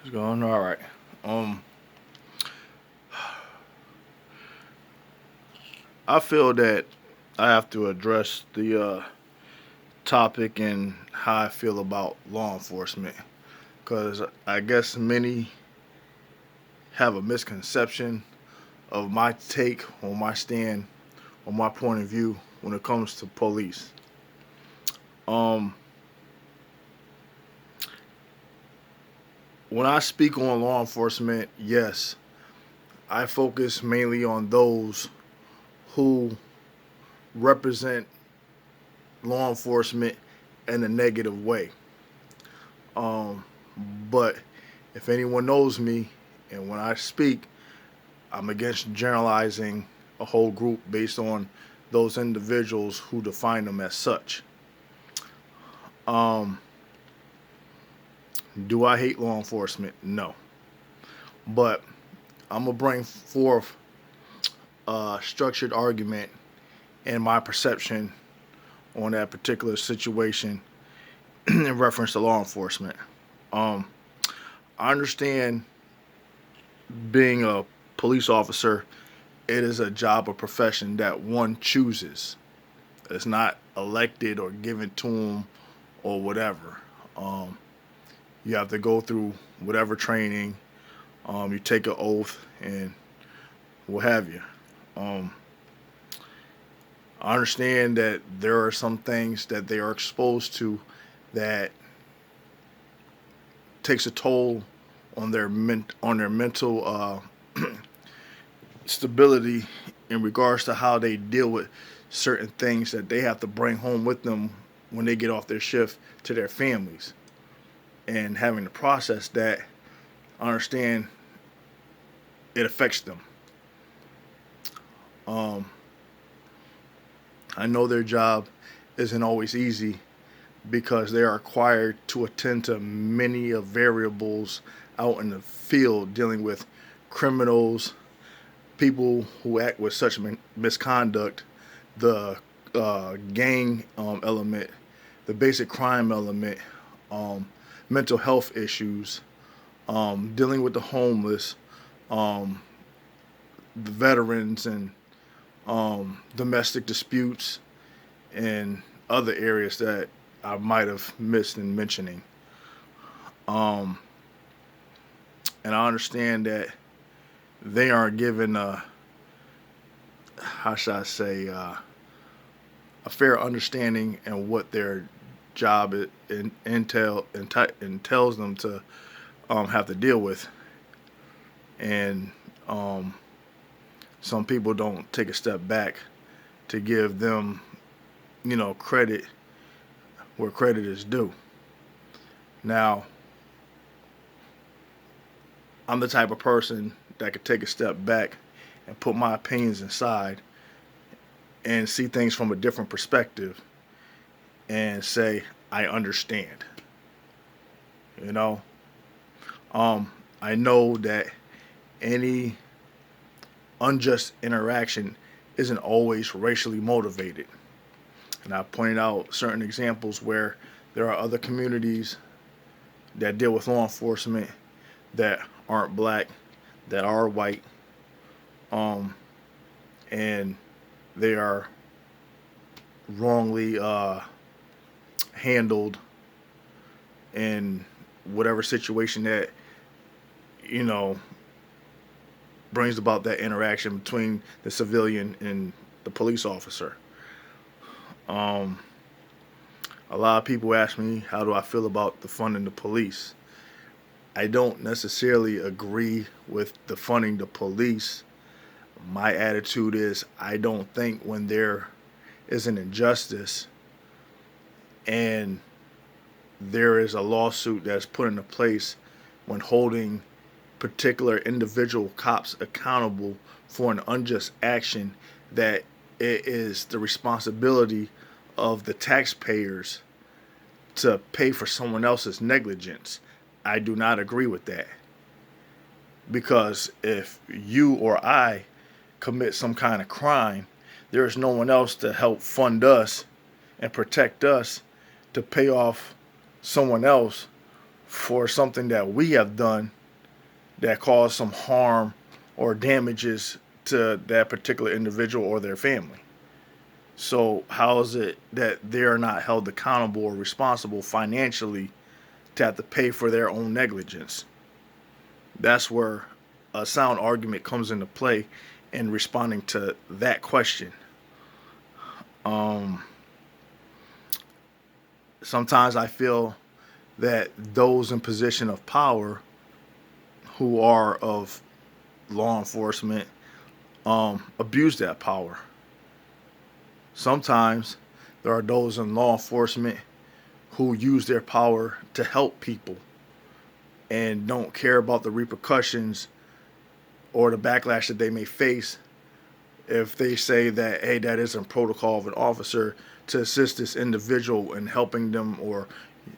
It's going all right. Um, I feel that I have to address the topic and how I feel about law enforcement because I guess many have a misconception of my take on my stand on my point of view when it comes to police. Um, when I speak on law enforcement, yes, I focus mainly on those who represent law enforcement in a negative way. Um, but if anyone knows me, and when I speak, I'm against generalizing a whole group based on those individuals who define them as such. Um, do I hate law enforcement? No. But I'm going to bring forth a structured argument and my perception on that particular situation in reference to law enforcement. Um, I understand being a police officer, it is a job or profession that one chooses. It's not elected or given to them or whatever. Um, you have to go through whatever training. You take an oath and what have you. Um, I understand that there are some things that they are exposed to that takes a toll on their mental stability in regards to how they deal with certain things that they have to bring home with them when they get off their shift to their families, and having to process that. I understand it affects them. um, I know their job isn't always easy because they are required to attend to many of variables out in the field dealing with criminals, people who act with such misconduct, the gang element, the basic crime element, um, mental health issues, dealing with the homeless, um, the veterans, and domestic disputes, and other areas that I might have missed in mentioning. Um, and I understand that they aren't given how should I say, a fair understanding and what their job entails them to have to deal with. And um, some people don't take a step back to give them, credit where credit is due. Now, I'm the type of person that could take a step back and put my opinions aside and see things from a different perspective and say, I understand. You know, I know that any unjust interaction isn't always racially motivated. And I pointed out certain examples where there are other communities that deal with law enforcement that aren't black, that are white, um, and they are wrongly handled in whatever situation that you know brings about that interaction between the civilian and the police officer. Um, a lot of people ask me how do I feel about the funding the police. I don't necessarily agree with the funding the police. My attitude is I don't think when there is an injustice and there is a lawsuit that's put into place when holding particular individual cops accountable for an unjust action, that it is the responsibility of the taxpayers to pay for someone else's negligence. I do not agree with that, because if you or I commit some kind of crime, there is no one else to help fund us and protect us to pay off someone else for something that we have done that caused some harm or damages to that particular individual or their family. So how is it that they're not held accountable or responsible financially to have to pay for their own negligence? That's where a sound argument comes into play in responding to that question. Um, Sometimes I feel that those in position of power who are of law enforcement abuse that power. Sometimes there are those in law enforcement who use their power to help people and don't care about the repercussions or the backlash that they may face if they say that, hey, that isn't protocol of an officer to assist this individual in helping them, or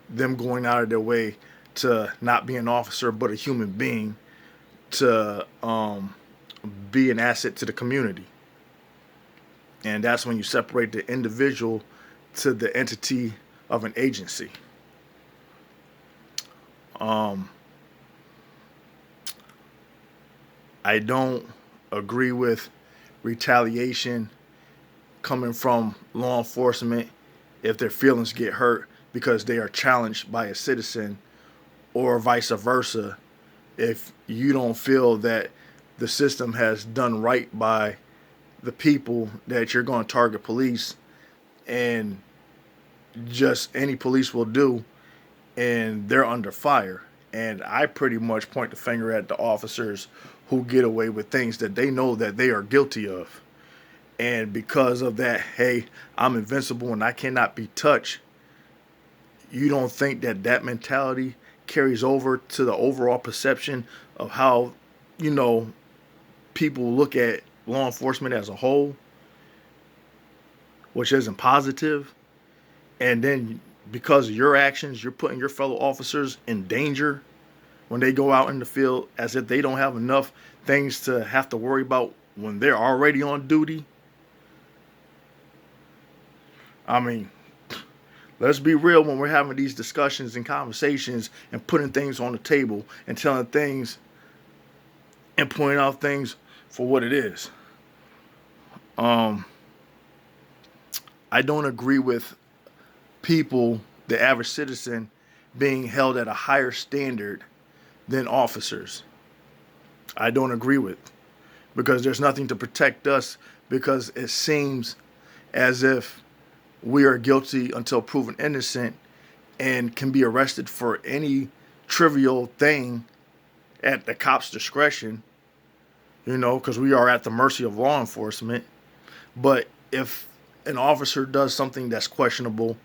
them going out of their way to not be an officer but a human being to be an asset to the community. And that's when you separate the individual to the entity of an agency. Um, I don't agree with retaliation coming from law enforcement if their feelings get hurt because they are challenged by a citizen, or vice versa if you don't feel that the system has done right by the people that you're going to target police, and just any police will do, and they're under fire. And I pretty much point the finger at the officers who get away with things that they know that they are guilty of. And because of that, hey, I'm invincible and I cannot be touched. You don't think that that mentality carries over to the overall perception of how, you know, people look at law enforcement as a whole, which isn't positive. And then because of your actions, you're putting your fellow officers in danger when they go out in the field, as if they don't have enough things to have to worry about when they're already on duty. I mean, let's be real when we're having these discussions and conversations and putting things on the table and telling things and pointing out things for what it is. I don't agree with people, the average citizen, being held at a higher standard than officers. I don't agree with, because there's nothing to protect us, because it seems as if we are guilty until proven innocent and can be arrested for any trivial thing at the cop's discretion, because we are at the mercy of law enforcement. But if an officer does something that's questionable,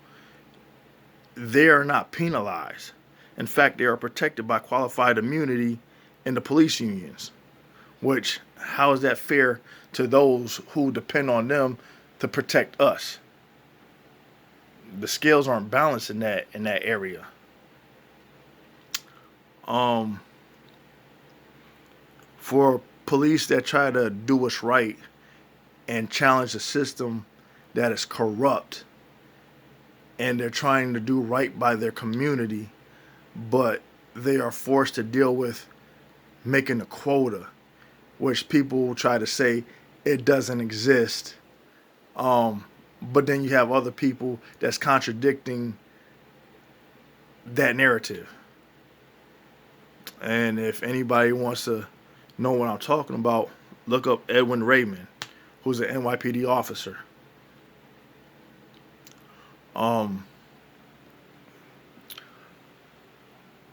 they are not penalized. In fact, they are protected by qualified immunity in the police unions, which, how is that fair to those who depend on them to protect us? The scales aren't balanced in that area. For police that try to do what's right and challenge a system that is corrupt, and they're trying to do right by their community, but they are forced to deal with making a quota, which people will try to say it doesn't exist. But then you have other people that's contradicting that narrative. And if anybody wants to know what I'm talking about, look up Edwin Raymond, who's an NYPD officer.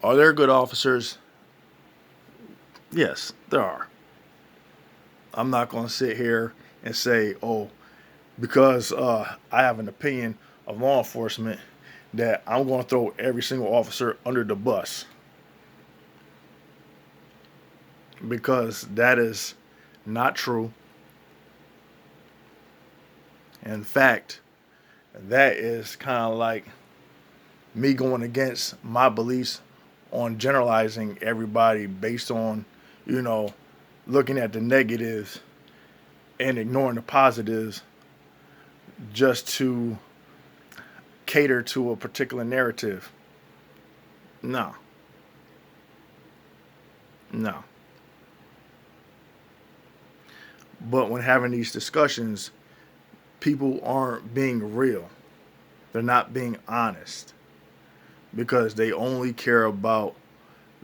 Are there good officers? Yes, there are. I'm not going to sit here and say, oh, because I have an opinion of law enforcement, that I'm going to throw every single officer under the bus. Because that is not true. In fact, that is kind of like me going against my beliefs on generalizing everybody based on, looking at the negatives and ignoring the positives just to cater to a particular narrative. No. No. But when having these discussions, people aren't being real. They're not being honest because they only care about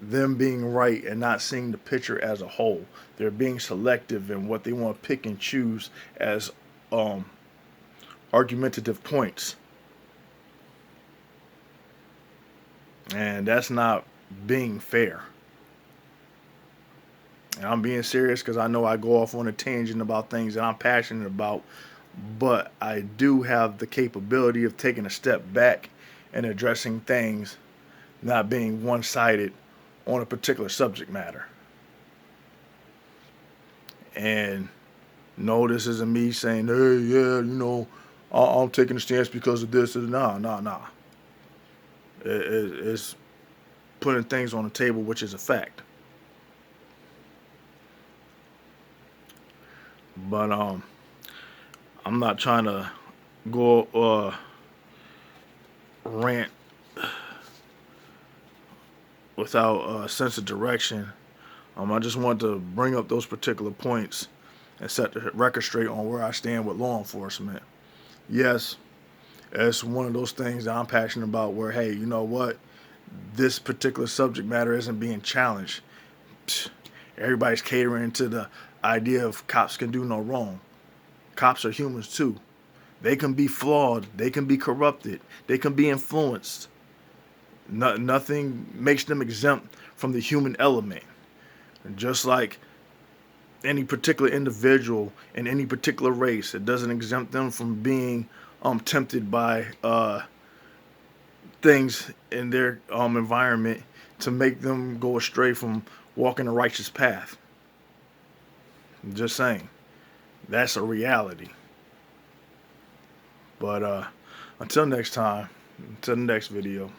them being right and not seeing the picture as a whole. They're being selective in what they want to pick and choose as um, argumentative points. And that's not being fair. And I'm being serious because I know I go off on a tangent about things that I'm passionate about, but I do have the capability of taking a step back and addressing things not being one sided on a particular subject matter. And no, this isn't me saying, hey, yeah, I'm taking a stance because of this. Nah, nah, nah. It's putting things on the table, which is a fact. But I'm not trying to go rant without a sense of direction. I just want to bring up those particular points and set the record straight on where I stand with law enforcement. Yes, it's one of those things that I'm passionate about where, hey, you know what? This particular subject matter isn't being challenged. Psh, everybody's catering to the idea of cops can do no wrong. Cops are humans too. They can be flawed. They can be corrupted. They can be influenced. Nothing makes them exempt from the human element. And just like any particular individual in any particular race, it doesn't exempt them from being tempted by things in their environment to make them go astray from walking a righteous path. I'm just saying, that's a reality. But until next time, until the next video.